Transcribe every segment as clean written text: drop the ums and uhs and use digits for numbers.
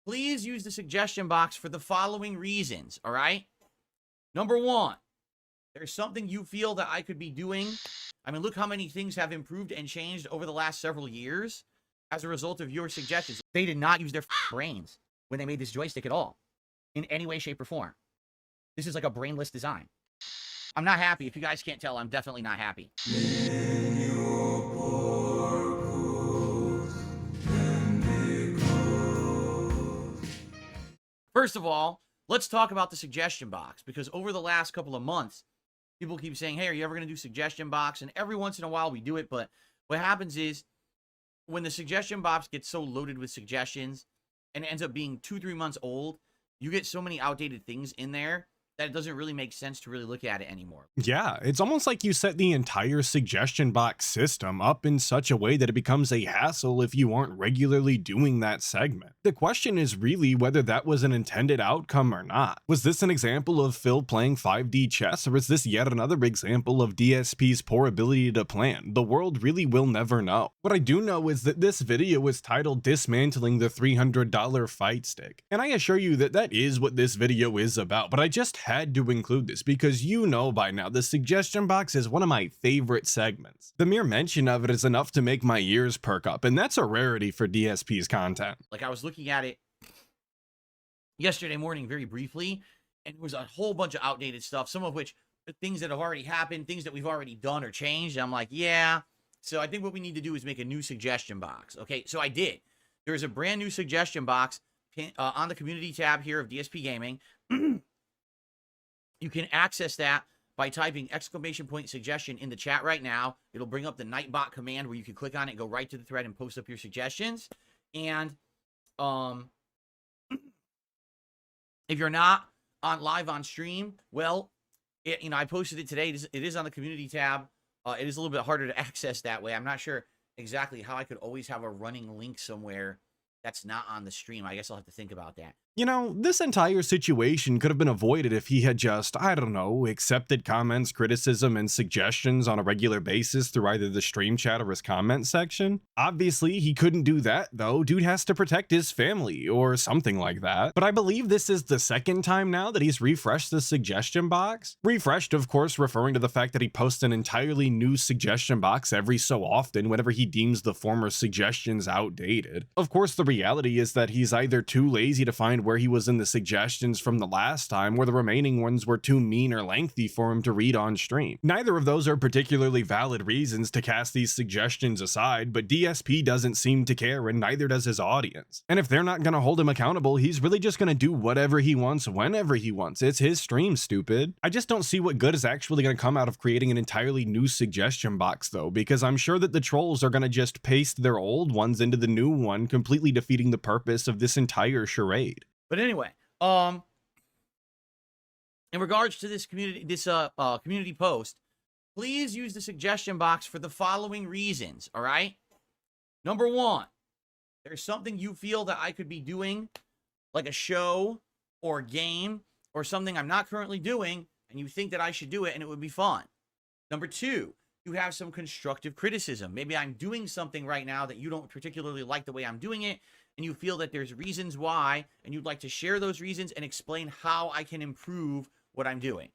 Please use the suggestion box for the following reasons, all right? Number one, there's something you feel that I could be doing. I mean, look how many things have improved and changed over the last several years as a result of your suggestions. They did not use their brains when they made this joystick at all, in any way, shape, or form. This is like a brainless design. I'm not happy. If you guys can't tell, I'm definitely not happy. First of all, let's talk about the suggestion box, because over the last couple of months, people keep saying, hey, are you ever going to do suggestion box? And every once in a while we do it, but what happens is when the suggestion box gets so loaded with suggestions and it ends up being 2-3 months old, you get so many outdated things in there that it doesn't really make sense to really look at it anymore. Yeah, it's almost like you set the entire suggestion box system up in such a way that it becomes a hassle if you aren't regularly doing that segment. The question is really whether that was an intended outcome or not. Was this an example of Phil playing 5D chess, or is this yet another example of DSP's poor ability to plan? The world really will never know. What I do know is that this video is titled Dismantling the $300 Fight Stick, and I assure you that that is what this video is about, but I just had to include this because you know by now the suggestion box is one of my favorite segments. The mere mention of it is enough to make my ears perk up, and that's a rarity for DSP's content. Like, I was looking at it yesterday morning very briefly, and there was a whole bunch of outdated stuff, some of which are things that have already happened, things that we've already done or changed. And I'm like, yeah. So I think what we need to do is make a new suggestion box. Okay, so I did. There's a brand new suggestion box on the community tab here of DSP Gaming. You can access that by typing !suggestion in the chat right now. It'll bring up the Nightbot command where you can click on it, go right to the thread, and post up your suggestions. And if you're not live on stream, well, I posted it today. It is on the community tab. It is a little bit harder to access that way. I'm not sure exactly how I could always have a running link somewhere that's not on the stream. I guess I'll have to think about that. You know, this entire situation could have been avoided if he had just, I don't know, accepted comments, criticism, and suggestions on a regular basis through either the stream chat or his comment section. Obviously, he couldn't do that, though. Dude has to protect his family, or something like that. But I believe this is the second time now that he's refreshed the suggestion box. Refreshed, of course, referring to the fact that he posts an entirely new suggestion box every so often whenever he deems the former suggestions outdated. Of course, the reality is that he's either too lazy to find where he was in the suggestions from the last time, or the remaining ones were too mean or lengthy for him to read on stream. Neither of those are particularly valid reasons to cast these suggestions aside, but DSP doesn't seem to care, and neither does his audience. And if they're not gonna hold him accountable, he's really just gonna do whatever he wants whenever he wants. It's his stream, stupid. I just don't see what good is actually gonna come out of creating an entirely new suggestion box though, because I'm sure that the trolls are gonna just paste their old ones into the new one, completely defeating the purpose of this entire charade. But anyway, in regards to this community post, please use the suggestion box for the following reasons, all right? Number one, there's something you feel that I could be doing, like a show or game or something I'm not currently doing, and you think that I should do it and it would be fun. Number two, you have some constructive criticism. Maybe I'm doing something right now that you don't particularly like the way I'm doing it, and you feel that there's reasons why, and you'd like to share those reasons and explain how I can improve what I'm doing.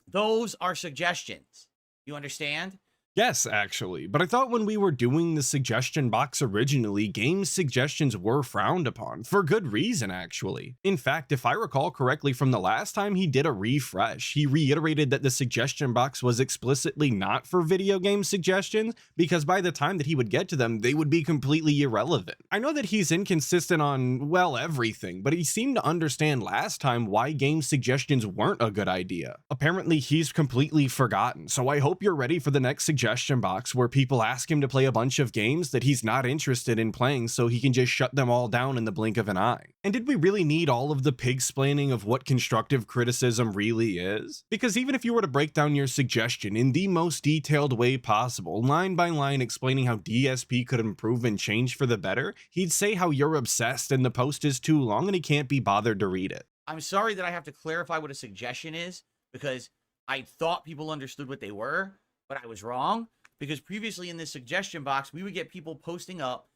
Those are suggestions. You understand? Yes, actually, but I thought when we were doing the suggestion box originally, game suggestions were frowned upon, for good reason actually. In fact, if I recall correctly from the last time he did a refresh, he reiterated that the suggestion box was explicitly not for video game suggestions, because by the time that he would get to them, they would be completely irrelevant. I know that he's inconsistent on, well, everything, but he seemed to understand last time why game suggestions weren't a good idea. Apparently he's completely forgotten, so I hope you're ready for the next suggestion box where people ask him to play a bunch of games that he's not interested in playing so he can just shut them all down in the blink of an eye. And did we really need all of the pig-splaining of what constructive criticism really is? Because even if you were to break down your suggestion in the most detailed way possible, line by line explaining how DSP could improve and change for the better, he'd say how you're obsessed and the post is too long and he can't be bothered to read it. I'm sorry that I have to clarify what a suggestion is, because I thought people understood what they were, but I was wrong, because previously in this suggestion box, we would get people posting up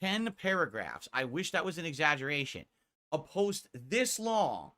10 paragraphs, I wish that was an exaggeration, a post this long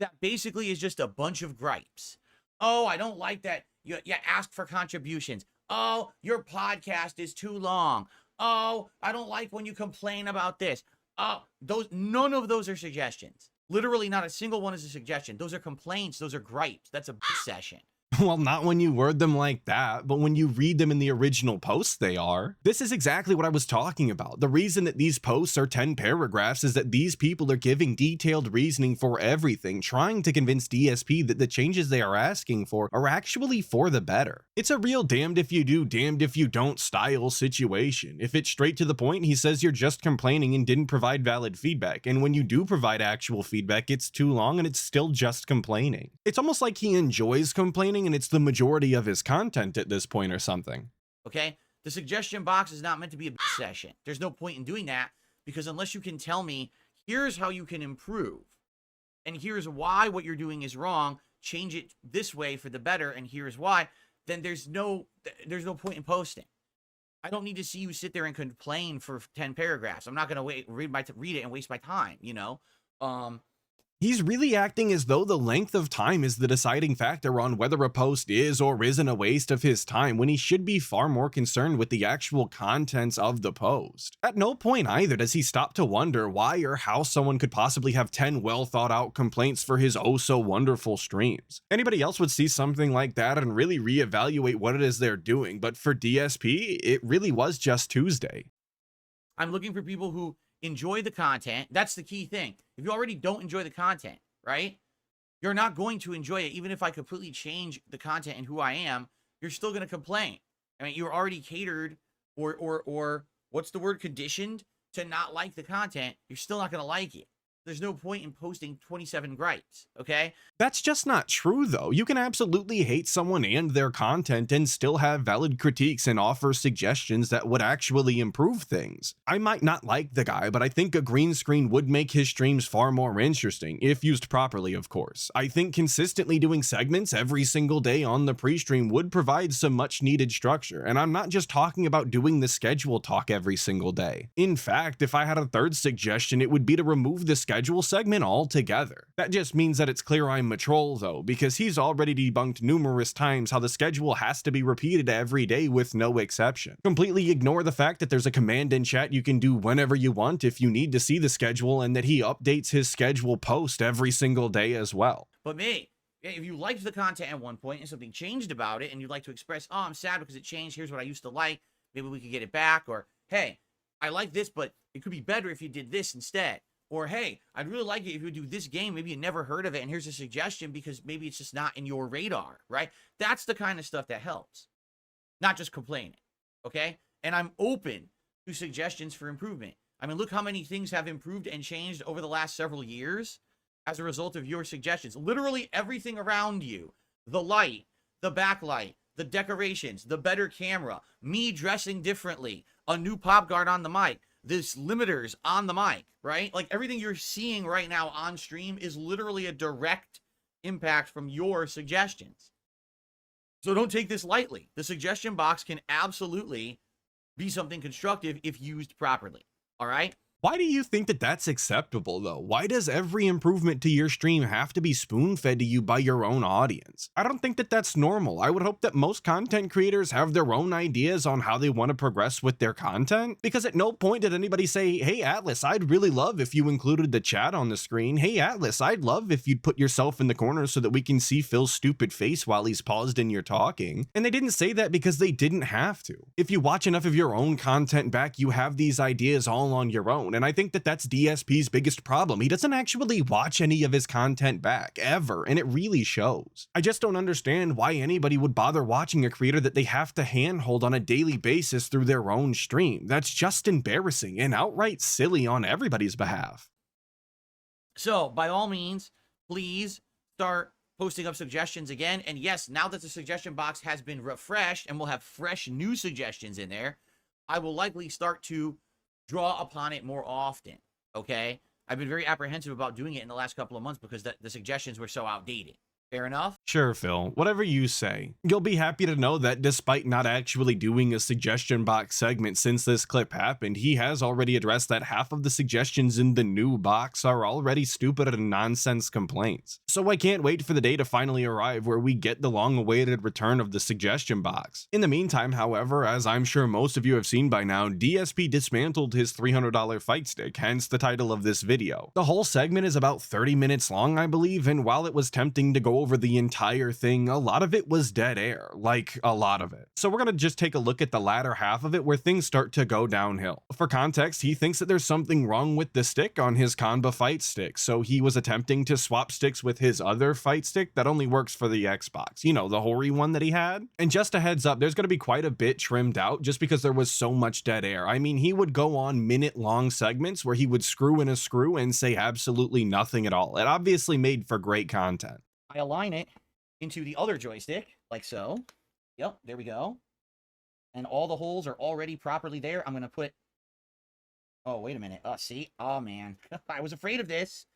that basically is just a bunch of gripes. Oh, I don't like that you ask for contributions. Oh, your podcast is too long. Oh, I don't like when you complain about this. Oh, none of those are suggestions. Literally not a single one is a suggestion. Those are complaints. Those are gripes. That's a bitch session. Well, not when you word them like that, but when you read them in the original post, they are. This is exactly what I was talking about. The reason that these posts are 10 paragraphs is that these people are giving detailed reasoning for everything, trying to convince DSP that the changes they are asking for are actually for the better. It's a real damned if you do, damned if you don't style situation. If it's straight to the point, he says you're just complaining and didn't provide valid feedback, and when you do provide actual feedback, it's too long and it's still just complaining. It's almost like he enjoys complaining and it's the majority of his content at this point or something. Okay? The suggestion box is not meant to be a bitch session. There's no point in doing that because unless you can tell me, here's how you can improve, and here's why what you're doing is wrong, change it this way for the better, and here's why, then there's no point in posting. I don't need to see you sit there and complain for 10 paragraphs. I'm not going to read it and waste my time, you know? He's really acting as though the length of time is the deciding factor on whether a post is or isn't a waste of his time, when he should be far more concerned with the actual contents of the post. At no point either does he stop to wonder why or how someone could possibly have 10 well thought out complaints for his oh so wonderful streams. Anybody else would see something like that and really reevaluate what it is they're doing, but for DSP, it really was just Tuesday. I'm looking for people who enjoy the content. That's the key thing. If you already don't enjoy the content, right? You're not going to enjoy it. Even if I completely change the content and who I am, you're still going to complain. I mean, you're already catered or what's the word? Conditioned to not like the content. You're still not going to like it. There's no point in posting 27 gripes, okay? That's just not true, though. You can absolutely hate someone and their content and still have valid critiques and offer suggestions that would actually improve things. I might not like the guy, but I think a green screen would make his streams far more interesting, if used properly, of course. I think consistently doing segments every single day on the pre-stream would provide some much-needed structure, and I'm not just talking about doing the schedule talk every single day. In fact, if I had a third suggestion, it would be to remove the schedule segment altogether. That just means that it's clear I'm a troll, though, because he's already debunked numerous times how the schedule has to be repeated every day with no exception. Completely ignore the fact that there's a command in chat you can do whenever you want if you need to see the schedule, and that he updates his schedule post every single day as well. But me, if you liked the content at one point and something changed about it and you'd like to express, oh, I'm sad because it changed, here's what I used to like, maybe we could get it back, or hey, I like this, but it could be better if you did this instead. Or, hey, I'd really like it if you would do this game. Maybe you never heard of it, and here's a suggestion because maybe it's just not in your radar, right? That's the kind of stuff that helps. Not just complaining, okay? And I'm open to suggestions for improvement. I mean, look how many things have improved and changed over the last several years as a result of your suggestions. Literally everything around you. The light, the backlight, the decorations, the better camera, me dressing differently, a new pop guard on the mic, this limiters on the mic, right? Like everything you're seeing right now on stream is literally a direct impact from your suggestions. So don't take this lightly. The suggestion box can absolutely be something constructive if used properly. All right? Why do you think that that's acceptable, though? Why does every improvement to your stream have to be spoon-fed to you by your own audience? I don't think that that's normal. I would hope that most content creators have their own ideas on how they want to progress with their content, because at no point did anybody say, hey Atlas, I'd really love if you included the chat on the screen. Hey Atlas, I'd love if you'd put yourself in the corner so that we can see Phil's stupid face while he's paused and you're talking. And they didn't say that because they didn't have to. If you watch enough of your own content back, you have these ideas all on your own. And I think that that's DSP's biggest problem. He doesn't actually watch any of his content back, ever, and it really shows. I just don't understand why anybody would bother watching a creator that they have to handhold on a daily basis through their own stream. That's just embarrassing and outright silly on everybody's behalf. So, by all means, please start posting up suggestions again. And yes, now that the suggestion box has been refreshed and we'll have fresh new suggestions in there, I will likely start to draw upon it more often, okay? I've been very apprehensive about doing it in the last couple of months because the suggestions were so outdated, Fair enough. Sure, Phil, whatever you say. You'll be happy to know that despite not actually doing a suggestion box segment since this clip happened, he has already addressed that half of the suggestions in the new box are already stupid and nonsense complaints. So I can't wait for the day to finally arrive where we get the long-awaited return of the suggestion box. In the meantime, however, as I'm sure most of you have seen by now, DSP dismantled his $300 fight stick, hence the title of this video. The whole segment is about 30 minutes long, I believe, and while it was tempting to go over the entire thing, a lot of it was dead air, like a lot of it. So we're gonna just take a look at the latter half of it where things start to go downhill. For context, he thinks that there's something wrong with the stick on his Kanba fight stick, so he was attempting to swap sticks with his other fight stick that only works for the Xbox, you know, the hoary one that he had. And just a heads up, there's gonna be quite a bit trimmed out just because there was so much dead air. I mean, he would go on minute-long segments where he would screw in a screw and say absolutely nothing at all. It obviously made for great content. I align it into the other joystick, like so. Yep, there we go. And all the holes are already properly there. I'm going to put... Oh, wait a minute. See? Oh, man. I was afraid of this.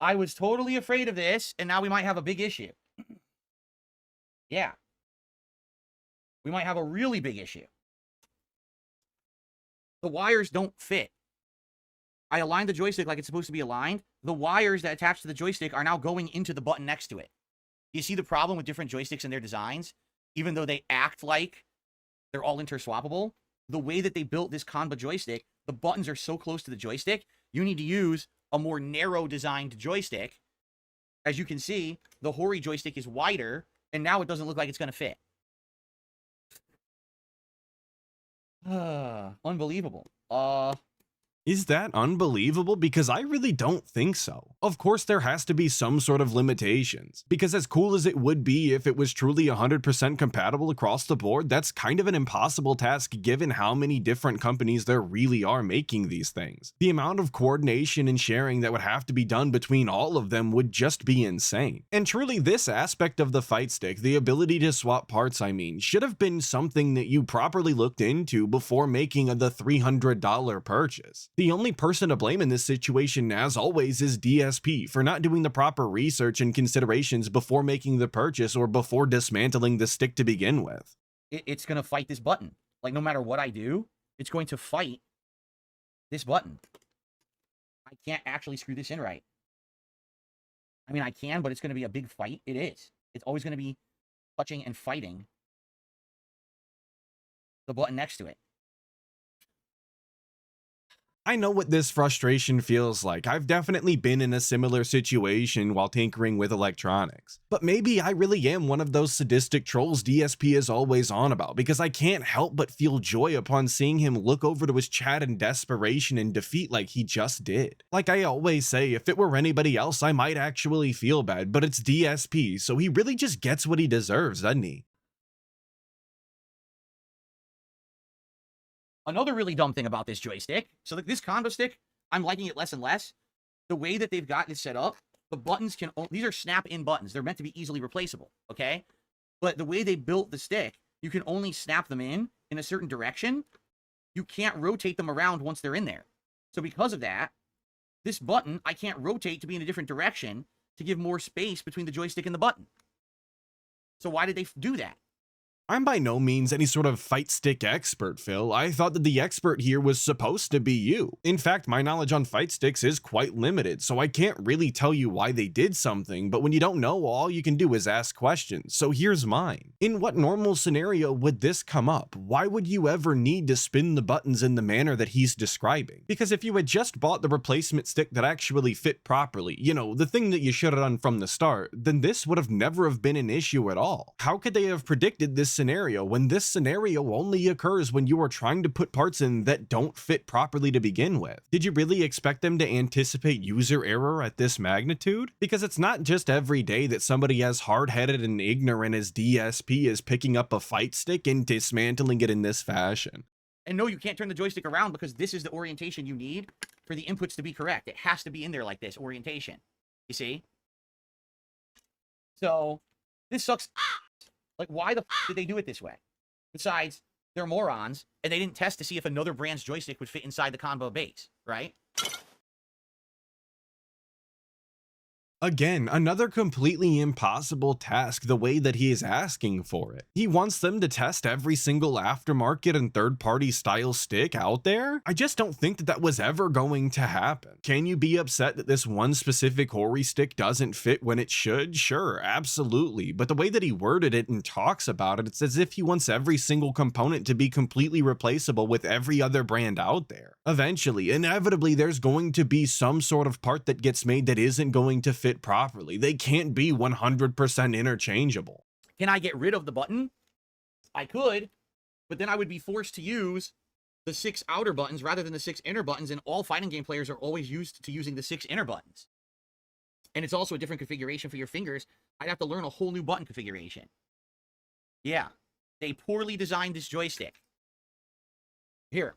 I was totally afraid of this, and now we might have a big issue. Yeah. We might have a really big issue. The wires don't fit. I aligned the joystick like it's supposed to be aligned. The wires that attach to the joystick are now going into the button next to it. You see the problem with different joysticks and their designs? Even though they act like they're all interswappable, the way that they built this Kanba joystick, the buttons are so close to the joystick, you need to use a more narrow designed joystick. As you can see, the Hori joystick is wider, and now it doesn't look like it's going to fit. Unbelievable. Is that unbelievable? Because I really don't think so. Of course, there has to be some sort of limitations, because as cool as it would be if it was truly 100% compatible across the board, that's kind of an impossible task given how many different companies there really are making these things. The amount of coordination and sharing that would have to be done between all of them would just be insane. And truly, this aspect of the fight stick, the ability to swap parts, I mean, should have been something that you properly looked into before making the $300 purchase. The only person to blame in this situation, as always, is DSP for not doing the proper research and considerations before making the purchase or before dismantling the stick to begin with. It's going to fight this button. Like, no matter what I do, it's going to fight this button. I can't actually screw this in right. I mean, I can, but it's going to be a big fight. It is. It's always going to be touching and fighting the button next to it. I know what this frustration feels like. I've definitely been in a similar situation while tinkering with electronics. But maybe I really am one of those sadistic trolls DSP is always on about, because I can't help but feel joy upon seeing him look over to his chat in desperation and defeat like he just did. Like I always say, if it were anybody else, I might actually feel bad, but it's DSP, so he really just gets what he deserves, doesn't he? Another really dumb thing about this joystick, so this Kanba stick, I'm liking it less and less. The way that they've got it set up, the buttons can, these are snap-in buttons. They're meant to be easily replaceable, okay? But the way they built the stick, you can only snap them in a certain direction. You can't rotate them around once they're in there. So because of that, this button, I can't rotate to be in a different direction to give more space between the joystick and the button. So why did they do that? I'm by no means any sort of fight stick expert, Phil. I thought that the expert here was supposed to be you. In fact, my knowledge on fight sticks is quite limited, so I can't really tell you why they did something, but when you don't know, all you can do is ask questions. So here's mine. In what normal scenario would this come up? Why would you ever need to spin the buttons in the manner that he's describing? Because if you had just bought the replacement stick that actually fit properly, you know, the thing that you should have done from the start, then this would have never have been an issue at all. How could they have predicted this scenario when this scenario only occurs when you are trying to put parts in that don't fit properly to begin with? Did you really expect them to anticipate user error at this magnitude? Because it's not just every day that somebody as hard-headed and ignorant as DSP is picking up a fight stick and dismantling it in this fashion. And no, you can't turn the joystick around because this is the orientation you need for the inputs to be correct. It has to be in there like this, orientation. You see? So, this sucks. Like, why the f did they do it this way? Besides, they're morons, and they didn't test to see if another brand's joystick would fit inside the Kanba base, right? Again, another completely impossible task the way that he is asking for it. He wants them to test every single aftermarket and third-party style stick out there? I just don't think that that was ever going to happen. Can you be upset that this one specific Hori stick doesn't fit when it should? Sure, absolutely. But the way that he worded it and talks about it, it's as if he wants every single component to be completely replaceable with every other brand out there. Eventually, inevitably, there's going to be some sort of part that gets made that isn't going to fit properly. They can't be 100% interchangeable. Can I get rid of the button? I could, but then I would be forced to use the 6 outer buttons rather than the 6 inner buttons, and all fighting game players are always used to using the 6 inner buttons. And it's also a different configuration for your fingers. I'd have to learn a whole new button configuration. Yeah, they poorly designed this joystick. Here,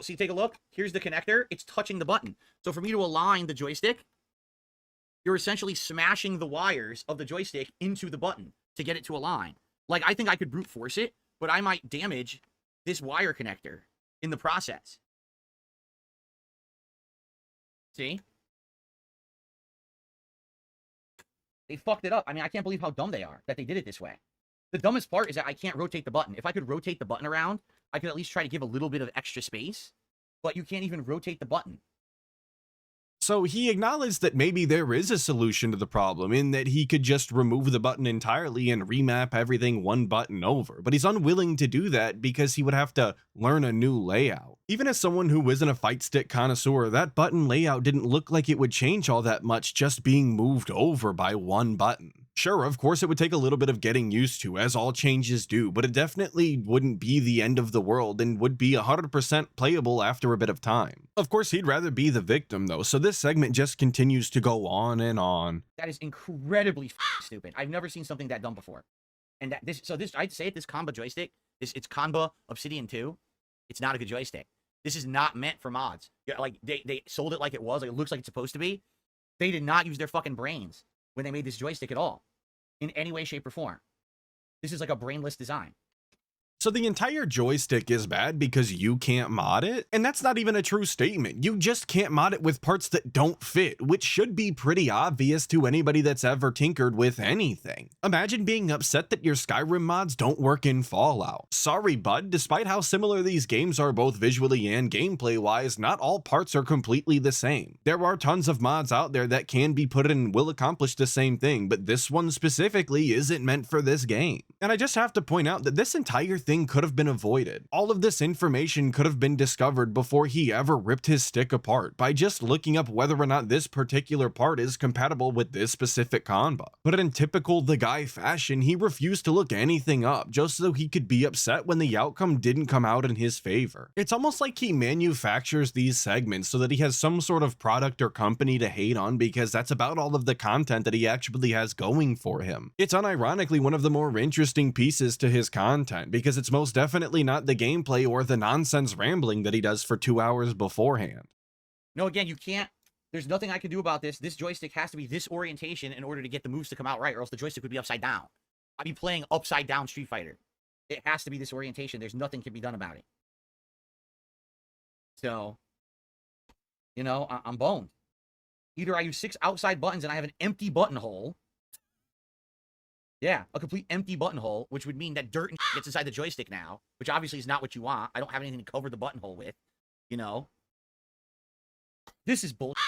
see, take a look. Here's the connector. It's touching the button. So for me to align the joystick, you're essentially smashing the wires of the joystick into the button to get it to align. Like, I think I could brute force it, but I might damage this wire connector in the process. See? They fucked it up. I mean, I can't believe how dumb they are that they did it this way. The dumbest part is that I can't rotate the button. If I could rotate the button around, I could at least try to give a little bit of extra space, but you can't even rotate the button. So he acknowledged that maybe there is a solution to the problem in that he could just remove the button entirely and remap everything one button over, but he's unwilling to do that because he would have to learn a new layout. Even as someone who isn't a fight stick connoisseur, that button layout didn't look like it would change all that much just being moved over by one button. Sure, of course it would take a little bit of getting used to, as all changes do, but it definitely wouldn't be the end of the world and would be 100% playable after a bit of time. Of course, he'd rather be the victim though, so this segment just continues to go on and on. That is incredibly stupid. I've never seen something that dumb before. And I'd say it, this Kanba joystick, it's Kanba Obsidian 2, it's not a good joystick. This is not meant for mods. Yeah, like, they sold it like it was, like it looks like it's supposed to be. They did not use their fucking brains when they made this joystick at all, in any way, shape, or form. This is like a brainless design. So the entire joystick is bad because you can't mod it? And that's not even a true statement. You just can't mod it with parts that don't fit, which should be pretty obvious to anybody that's ever tinkered with anything. Imagine being upset that your Skyrim mods don't work in Fallout. Sorry, bud, despite how similar these games are both visually and gameplay-wise, not all parts are completely the same. There are tons of mods out there that can be put in and will accomplish the same thing, but this one specifically isn't meant for this game. And I just have to point out that this entire thing could have been avoided. All of this information could have been discovered before he ever ripped his stick apart by just looking up whether or not this particular part is compatible with this specific Kanba. But in typical the guy fashion, he refused to look anything up just so he could be upset when the outcome didn't come out in his favor. It's almost like he manufactures these segments so that he has some sort of product or company to hate on because that's about all of the content that he actually has going for him. It's unironically one of the more interesting pieces to his content because it's most definitely not the gameplay or the nonsense rambling that he does for 2 hours beforehand. No, again, you can't. There's nothing I can do about this. This joystick has to be this orientation in order to get the moves to come out right, or else the joystick would be upside down. I'd be playing upside down Street Fighter. It has to be this orientation. There's nothing can be done about it. So, you know, I'm boned. Either I use 6 outside buttons and I have an empty buttonhole. Yeah, a complete empty buttonhole, which would mean that dirt and gets inside the joystick now, which obviously is not what you want. I don't have anything to cover the buttonhole with, you know? This is bullshit.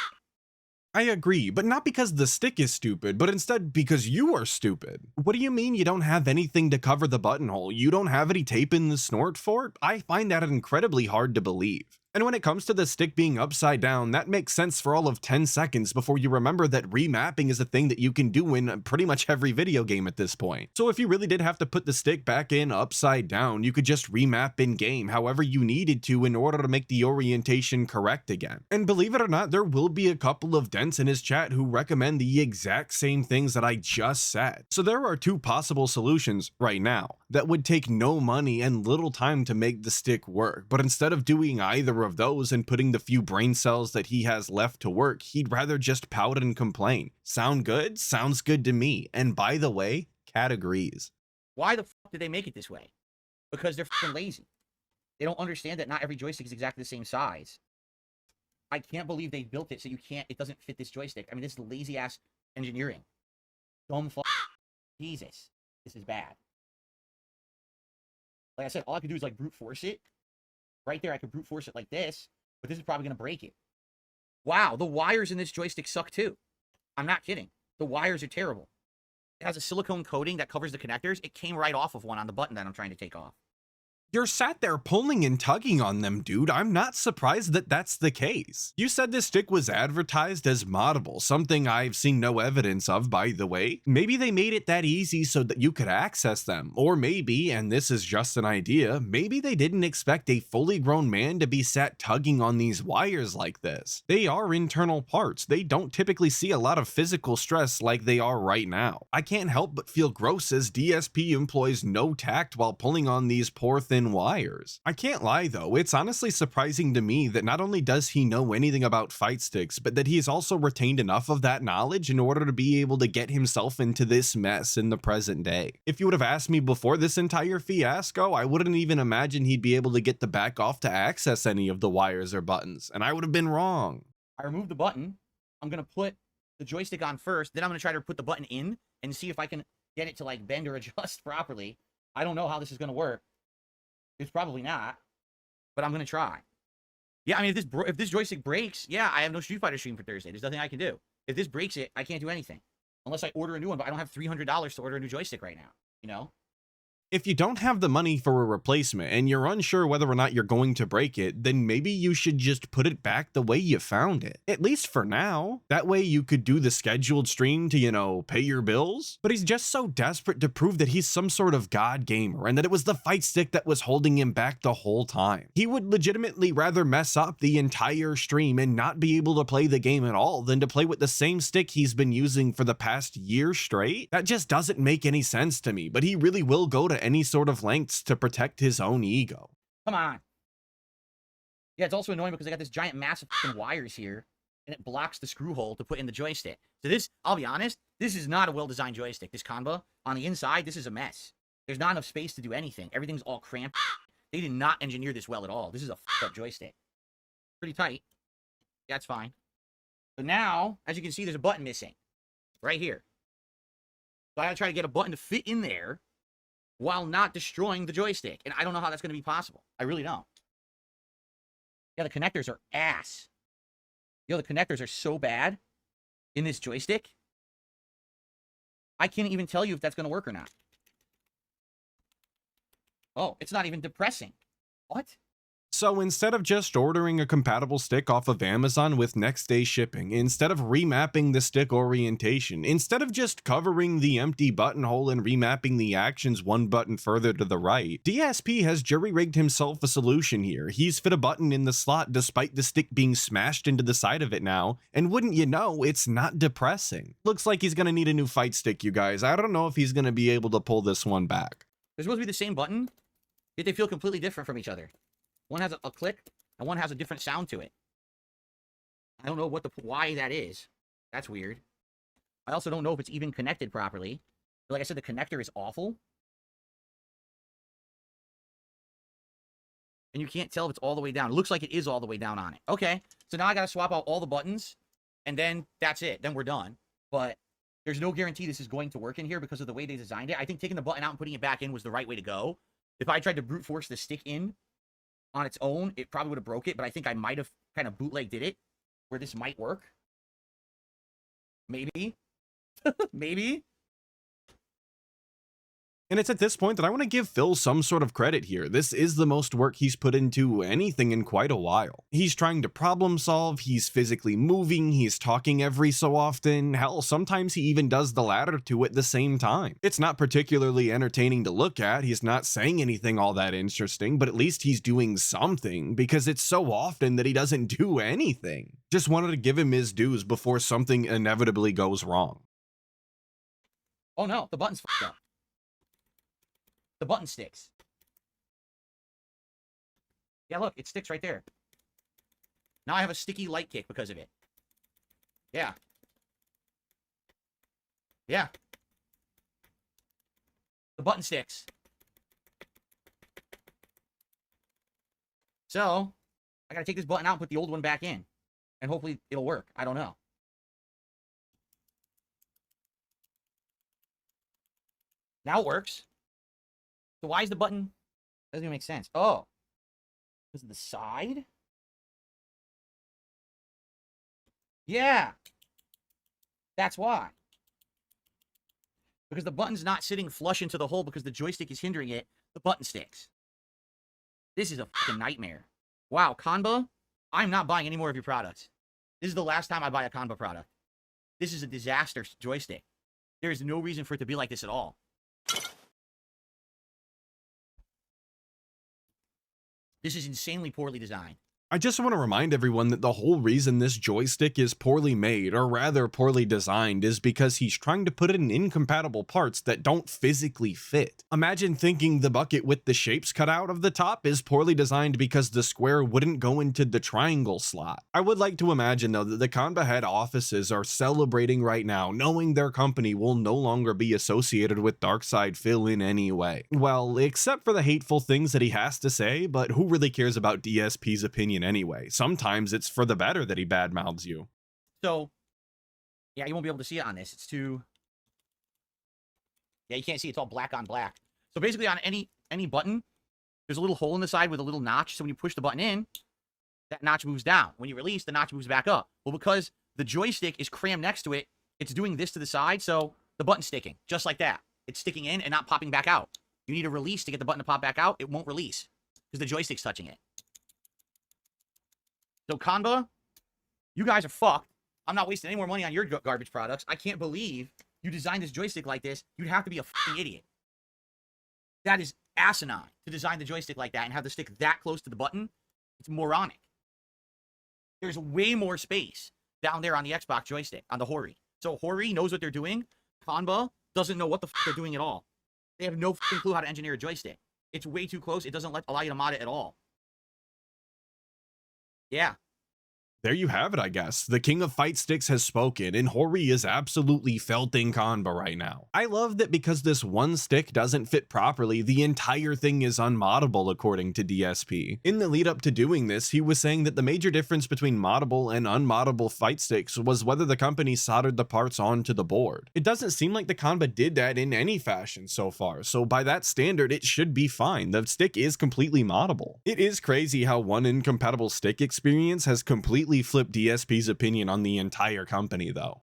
I agree, but not because the stick is stupid, but instead because you are stupid. What do you mean you don't have anything to cover the buttonhole? You don't have any tape in the snort for it? I find that incredibly hard to believe. And when it comes to the stick being upside down, that makes sense for all of 10 seconds before you remember that remapping is a thing that you can do in pretty much every video game at this point. So if you really did have to put the stick back in upside down, you could just remap in game however you needed to in order to make the orientation correct again. And believe it or not, there will be a couple of dents in his chat who recommend the exact same things that I just said. So there are 2 possible solutions right now that would take no money and little time to make the stick work, but instead of doing either of those and putting the few brain cells that he has left to work, he'd rather just pout and complain. Sound good? Sounds good to me. And by the way, Cat agrees. Why the fuck did they make it this way? Because they're fucking lazy. They don't understand that not every joystick is exactly the same size. I can't believe they built it so it doesn't fit this joystick. I mean, this is lazy ass engineering. Dumb fuck. Jesus. This is bad. Like I said, all I could do is like brute force it. Right there, I could brute force it like this, but this is probably going to break it. Wow, the wires in this joystick suck too. I'm not kidding. The wires are terrible. It has a silicone coating that covers the connectors. It came right off of one on the button that I'm trying to take off. You're sat there pulling and tugging on them, dude. I'm not surprised that that's the case. You said this stick was advertised as moddable, something I've seen no evidence of, by the way. Maybe they made it that easy so that you could access them. Or maybe, and this is just an idea, maybe they didn't expect a fully grown man to be sat tugging on these wires like this. They are internal parts. They don't typically see a lot of physical stress like they are right now. I can't help but feel gross as DSP employs no tact while pulling on these poor thin wires. I can't lie though, it's honestly surprising to me that not only does he know anything about fight sticks, but that he's also retained enough of that knowledge in order to be able to get himself into this mess in the present day. If you would have asked me before this entire fiasco, I wouldn't even imagine he'd be able to get the back off to access any of the wires or buttons, and I would have been wrong. I removed the button. I'm going to put the joystick on first, then I'm going to try to put the button in and see if I can get it to like bend or adjust properly. I don't know how this is going to work. It's probably not, but I'm going to try. Yeah, I mean, if this joystick breaks, yeah, I have no Street Fighter stream for Thursday. There's nothing I can do. If this breaks it, I can't do anything. Unless I order a new one, but I don't have $300 to order a new joystick right now, you know? If you don't have the money for a replacement and you're unsure whether or not you're going to break it, then maybe you should just put it back the way you found it. At least for now. That way you could do the scheduled stream to, you know, pay your bills. But he's just so desperate to prove that he's some sort of god gamer and that it was the fight stick that was holding him back the whole time. He would legitimately rather mess up the entire stream and not be able to play the game at all than to play with the same stick he's been using for the past year straight. That just doesn't make any sense to me, but he really will go to any sort of lengths to protect his own ego. Come on. Yeah, it's also annoying because I got this giant mass of fucking wires here, and it blocks the screw hole to put in the joystick. So this, I'll be honest, this is not a well-designed joystick. This Kanba, on the inside, this is a mess. There's not enough space to do anything. Everything's all cramped. They did not engineer this well at all. This is a fucked up joystick. Pretty tight. Yeah, it's fine. But now, as you can see, there's a button missing. Right here. So I gotta try to get a button to fit in there while not destroying the joystick. And I don't know how that's going to be possible. I really don't. Yeah, the connectors are ass. Yo, the connectors are so bad in this joystick. I can't even tell you if that's going to work or not. Oh, it's not even depressing. What? So instead of just ordering a compatible stick off of Amazon with next day shipping, instead of remapping the stick orientation, instead of just covering the empty buttonhole and remapping the actions one button further to the right, DSP has jury-rigged himself a solution here. He's fit a button in the slot despite the stick being smashed into the side of it now, and wouldn't you know, it's not depressing. Looks like he's gonna need a new fight stick, you guys. I don't know if he's gonna be able to pull this one back. They're supposed to be the same button, yet they feel completely different from each other. One has a click, and one has a different sound to it. I don't know why that is. That's weird. I also don't know if it's even connected properly. But like I said, the connector is awful. And you can't tell if it's all the way down. It looks like it is all the way down on it. Okay, so now I gotta swap out all the buttons, and then that's it. Then we're done. But there's no guarantee this is going to work in here because of the way they designed it. I think taking the button out and putting it back in was the right way to go. If I tried to brute force the stick in on its own, it probably would have broke it, but I think I might have kind of bootlegged it where this might work. Maybe. Maybe. And it's at this point that I want to give Phil some sort of credit here. This is the most work he's put into anything in quite a while. He's trying to problem solve, he's physically moving, he's talking every so often. Hell, sometimes he even does the latter two at the same time. It's not particularly entertaining to look at, he's not saying anything all that interesting, but at least he's doing something, because it's so often that he doesn't do anything. Just wanted to give him his dues before something inevitably goes wrong. Oh no, the button's fucked up. The button sticks. Yeah, look, it sticks right there. Now I have a sticky light kick because of it. Yeah. Yeah. The button sticks. So, I gotta take this button out and put the old one back in. And hopefully it'll work. I don't know. Now it works. So why is the button... Doesn't even make sense. Oh. Because of the side? Yeah. That's why. Because the button's not sitting flush into the hole because the joystick is hindering it. The button sticks. This is a fucking nightmare. Wow, Kanba, I'm not buying any more of your products. This is the last time I buy a Kanba product. This is a disaster joystick. There is no reason for it to be like this at all. This is insanely poorly designed. I just want to remind everyone that the whole reason this joystick is poorly made, or rather poorly designed, is because he's trying to put it in incompatible parts that don't physically fit. Imagine thinking the bucket with the shapes cut out of the top is poorly designed because the square wouldn't go into the triangle slot. I would like to imagine though that the Kanba head offices are celebrating right now, knowing their company will no longer be associated with Darkside Phil in any way. Well, except for the hateful things that he has to say, but who really cares about DSP's opinion anyway? Sometimes it's for the better that he badmouths you. So, yeah, you won't be able to see it on this. It's too... Yeah, you can't see. It's all black on black. So basically on any button, there's a little hole in the side with a little notch. So when you push the button in, that notch moves down. When you release, the notch moves back up. Well, because the joystick is crammed next to it, it's doing this to the side, so the button's sticking. Just like that. It's sticking in and not popping back out. You need a release to get the button to pop back out. It won't release because the joystick's touching it. So Kanba, you guys are fucked. I'm not wasting any more money on your garbage products. I can't believe you designed this joystick like this. You'd have to be a fucking idiot. That is asinine to design the joystick like that and have the stick that close to the button. It's moronic. There's way more space down there on the Xbox joystick, on the Hori. So Hori knows what they're doing. Kanba doesn't know what the fuck they're doing at all. They have no fucking clue how to engineer a joystick. It's way too close. It doesn't allow you to mod it at all. Yeah. There you have it, I guess. The king of fight sticks has spoken, and Hori is absolutely felting Kanba right now. I love that because this one stick doesn't fit properly, the entire thing is unmoddable according to DSP. In the lead up to doing this, he was saying that the major difference between moddable and unmoddable fight sticks was whether the company soldered the parts onto the board. It doesn't seem like the Kanba did that in any fashion so far, so by that standard, it should be fine. The stick is completely moddable. It is crazy how one incompatible stick experience has completely flip DSP's opinion on the entire company, though.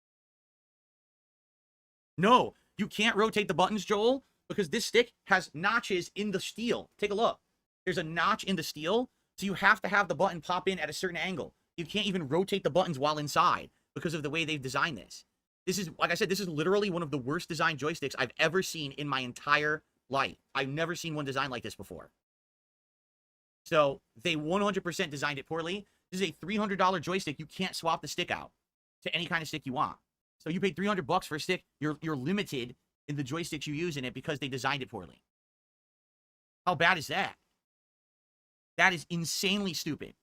No, you can't rotate the buttons, Joel, because this stick has notches in the steel. Take a look. There's a notch in the steel, so you have to have the button pop in at a certain angle. You can't even rotate the buttons while inside because of the way they've designed this. This is, like I said, this is literally one of the worst designed joysticks I've ever seen in my entire life. I've never seen one designed like this before. So they 100% designed it poorly. This is a $300 joystick. You can't swap the stick out to any kind of stick you want. So you paid $300 for a stick. You're limited in the joysticks you use in it because they designed it poorly. How bad is that? That is insanely stupid.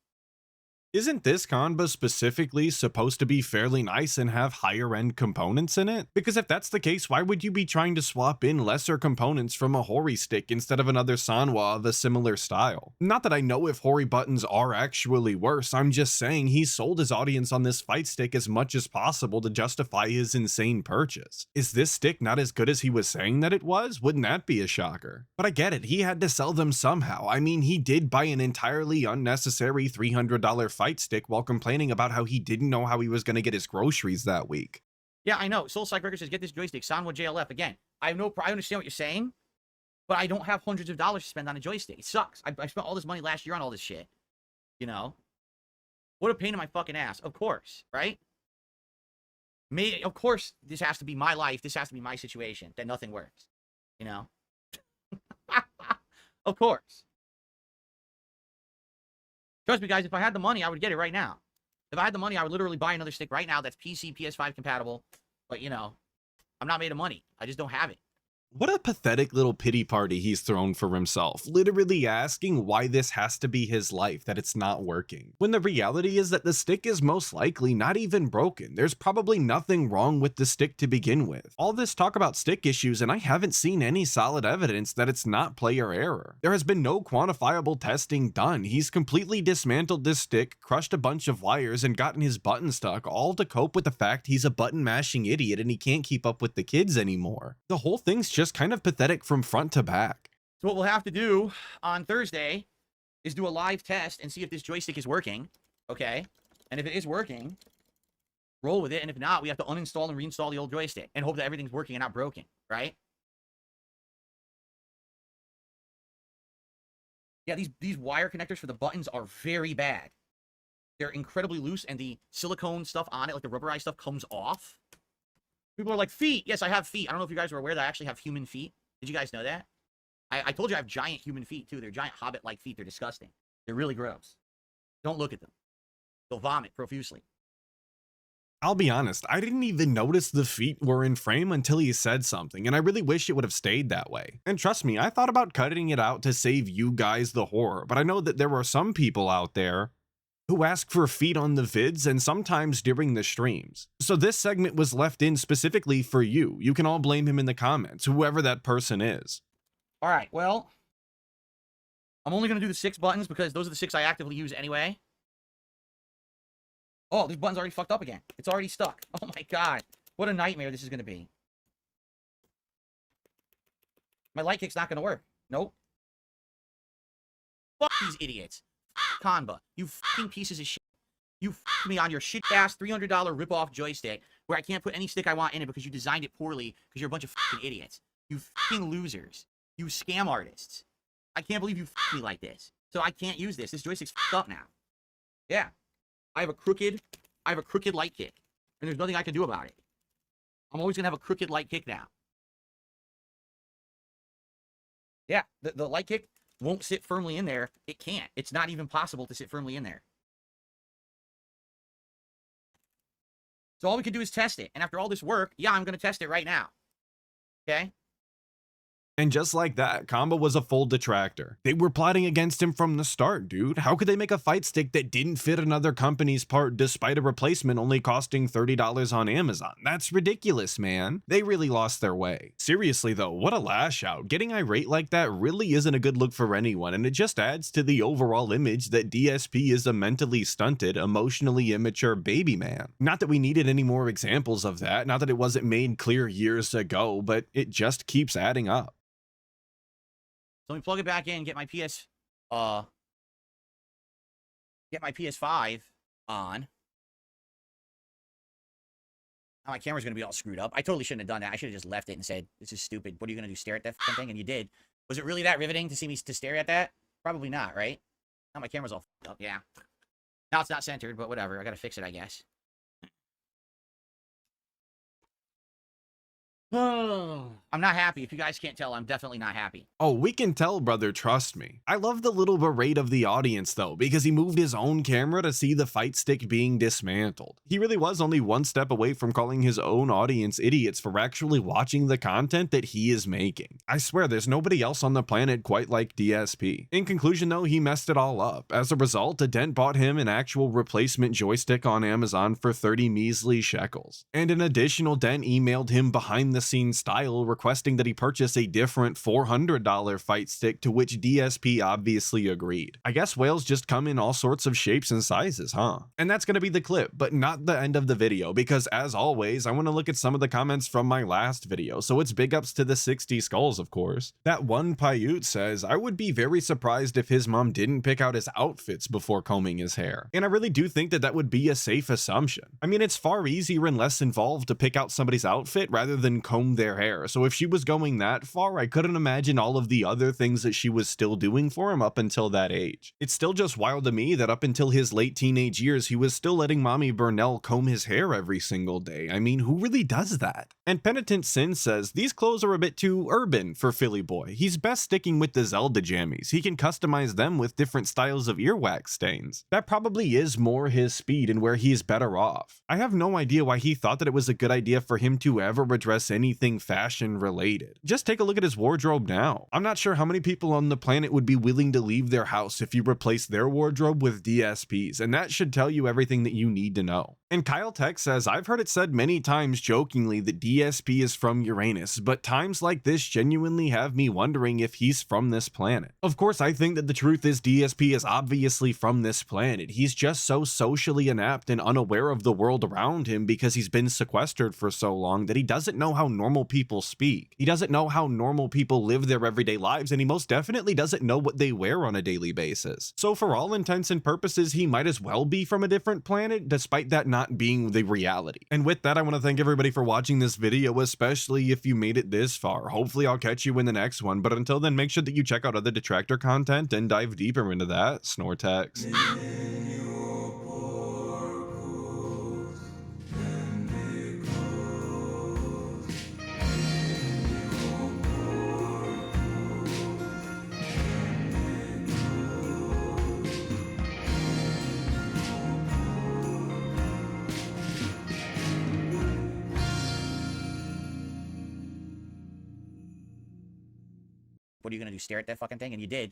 Isn't this Kanba specifically supposed to be fairly nice and have higher end components in it? Because if that's the case, why would you be trying to swap in lesser components from a Hori stick instead of another Sanwa of a similar style? Not that I know if Hori buttons are actually worse, I'm just saying he sold his audience on this fight stick as much as possible to justify his insane purchase. Is this stick not as good as he was saying that it was? Wouldn't that be a shocker? But I get it, he had to sell them somehow. I mean, he did buy an entirely unnecessary $300 fight stick while complaining about how he didn't know how he was going to get his groceries that week. Yeah, I know. Soul Psych Records says, get this joystick. Sanwa JLF. Again, I understand what you're saying, but I don't have hundreds of dollars to spend on a joystick. It sucks. I spent all this money last year on all this shit. You know? What a pain in my fucking ass. Of course, right? Of course, this has to be my life. This has to be my situation. That nothing works. You know? Of course. Trust me, guys, if I had the money, I would get it right now. If I had the money, I would literally buy another stick right now that's PC, PS5 compatible. But, you know, I'm not made of money. I just don't have it. What a pathetic little pity party he's thrown for himself, literally asking why this has to be his life, that it's not working. When the reality is that the stick is most likely not even broken. There's probably nothing wrong with the stick to begin with. All this talk about stick issues, and I haven't seen any solid evidence that it's not player error. There has been no quantifiable testing done. He's completely dismantled this stick, crushed a bunch of wires, and gotten his button stuck, all to cope with the fact he's a button mashing idiot and he can't keep up with the kids anymore. The whole thing's just kind of pathetic from front to back. So what we'll have to do on Thursday is do a live test and see if this joystick is working, okay? And if it is working, roll with it. And if not, we have to uninstall and reinstall the old joystick and hope that everything's working and not broken, right? Yeah, these wire connectors for the buttons are very bad. They're incredibly loose, and the silicone stuff on it, like the rubberized stuff, comes off. People are like, feet. Yes, I have feet. I don't know if you guys were aware that I actually have human feet. Did you guys know that? I told you I have giant human feet, too. They're giant hobbit-like feet. They're disgusting. They're really gross. Don't look at them. They'll vomit profusely. I'll be honest, I didn't even notice the feet were in frame until he said something, and I really wish it would have stayed that way. And trust me, I thought about cutting it out to save you guys the horror, but I know that there are some people out there who ask for feet on the vids and sometimes during the streams. So this segment was left in specifically for you. You can all blame him in the comments, whoever that person is. All right, well, I'm only going to do the 6 buttons because those are the 6 I actively use anyway. Oh, this button's already fucked up again. It's already stuck. Oh my god. What a nightmare this is going to be. My light kick's not going to work. Nope. Fuck these idiots. Kanba, you fucking pieces of shit. You fucked me on your shit-ass $300 rip-off joystick where I can't put any stick I want in it because you designed it poorly because you're a bunch of fucking idiots. You fucking losers. You scam artists. I can't believe you fucked me like this. So I can't use this. This joystick's fucked up now. Yeah. I have a crooked light kick. And there's nothing I can do about it. I'm always going to have a crooked light kick now. Yeah, the light kick won't sit firmly in there. It can't. It's not even possible to sit firmly in there. So all we can do is test it. And after all this work, yeah, I'm going to test it right now. Okay? And just like that, Kamba was a full detractor. They were plotting against him from the start, dude. How could they make a fight stick that didn't fit another company's part despite a replacement only costing $30 on Amazon? That's ridiculous, man. They really lost their way. Seriously though, what a lash out. Getting irate like that really isn't a good look for anyone, and it just adds to the overall image that DSP is a mentally stunted, emotionally immature baby man. Not that we needed any more examples of that, not that it wasn't made clear years ago, but it just keeps adding up. So let me plug it back in, get my PS5 on. Now my camera's gonna be all screwed up. I totally shouldn't have done that. I should have just left it and said, "This is stupid. What are you gonna do? Stare at that thing?" And you did. Was it really that riveting to see me to stare at that? Probably not, right? Now my camera's all fucked up. Yeah. Now it's not centered, but whatever. I gotta fix it, I guess. I'm not happy. If you guys can't tell, I'm definitely not happy. Oh, we can tell, brother, trust me. I love the little berate of the audience, though, because he moved his own camera to see the fight stick being dismantled. He really was only one step away from calling his own audience idiots for actually watching the content that he is making. I swear, there's nobody else on the planet quite like DSP. In conclusion, though, he messed it all up. As a result, a dent bought him an actual replacement joystick on Amazon for 30 measly shekels. And an additional dent emailed him behind the scenes style requesting that he purchase a different $400 fight stick, to which DSP obviously agreed. I guess whales just come in all sorts of shapes and sizes, huh? And that's gonna be the clip, but not the end of the video, because as always, I want to look at some of the comments from my last video, so it's big ups to the 60 skulls, of course. That one Paiute says, I would be very surprised if his mom didn't pick out his outfits before combing his hair. And I really do think that that would be a safe assumption. I mean, it's far easier and less involved to pick out somebody's outfit rather than comb their hair, so if she was going that far, I couldn't imagine all of the other things that she was still doing for him up until that age. It's still just wild to me that up until his late teenage years, he was still letting Mommy Burnell comb his hair every single day. I mean, who really does that? And Penitent Sin says, these clothes are a bit too urban for Philly Boy. He's best sticking with the Zelda jammies. He can customize them with different styles of earwax stains. That probably is more his speed and where he's better off. I have no idea why he thought that it was a good idea for him to ever address anything fashion unrelated. Just take a look at his wardrobe now. I'm not sure how many people on the planet would be willing to leave their house if you replace their wardrobe with DSPs, and that should tell you everything that you need to know. And Kyle Tech says, I've heard it said many times jokingly that DSP is from Uranus, but times like this genuinely have me wondering if he's from this planet. Of course, I think that the truth is DSP is obviously from this planet. He's just so socially inept and unaware of the world around him because he's been sequestered for so long that he doesn't know how normal people speak. He doesn't know how normal people live their everyday lives, and he most definitely doesn't know what they wear on a daily basis. So for all intents and purposes, he might as well be from a different planet, despite that not being the reality. And with that, I want to thank everybody for watching this video, especially if you made it this far. Hopefully I'll catch you in the next one, but until then, make sure that you check out other detractor content and dive deeper into that. Snortex. What are you going to do? Stare at that fucking thing? And you did.